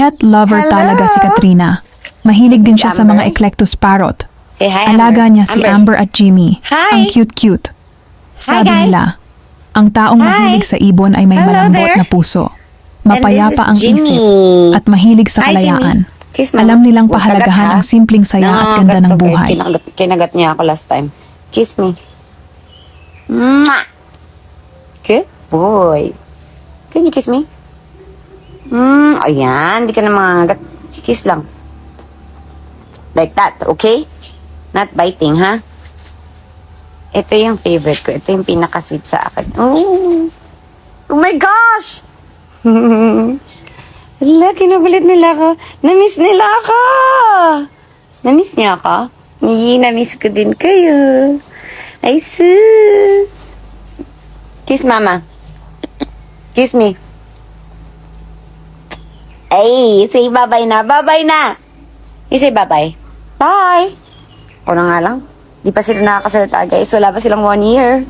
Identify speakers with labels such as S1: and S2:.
S1: Pet lover
S2: Hello?
S1: talaga si Katrina. Mahilig din siya sa mga
S2: Amber?
S1: eclectus parrot.
S2: Say hi,
S1: Alaga niya si Amber at Jimmy.
S2: Hi.
S1: Ang cute-cute. Sabi
S2: guys.
S1: nila, ang taong
S2: Hi.
S1: mahilig sa ibon ay may
S2: Hello
S1: malambot
S2: there.
S1: na puso.
S2: And
S1: Mapayapa ang
S2: this is
S1: isip
S2: Jimmy.
S1: at mahilig sa
S2: Hi,
S1: kalayaan.
S2: Jimmy. Kiss, Mama.
S1: Alam nilang
S2: Huwag kagat,
S1: pahalagahan
S2: ha?
S1: ang simpleng saya at ganda ng
S2: Nangangagat to, guys.
S1: buhay.
S2: Kinagat niya ako last time. Kiss me. Mwah! Good boy. Can you kiss me? Ayan. Di ka na mangangagat. Kiss lang. Like that, okay? Not biting, ha? Ito yung favorite ko. Ito yung pinaka-sweet sa akin. Oh my gosh! Hala, kinukulit nila ako. Namiss nila ako! Namiss niya ako? Namiss ko din kayo. Ay, sus! Kiss, mama. Kiss me. Ay, say bye-bye na. Bye-bye na! You say bye-bye. Bye! Ako na nga lang. Di pa sila nakakasalita, guys. Wala pa silang 1 year.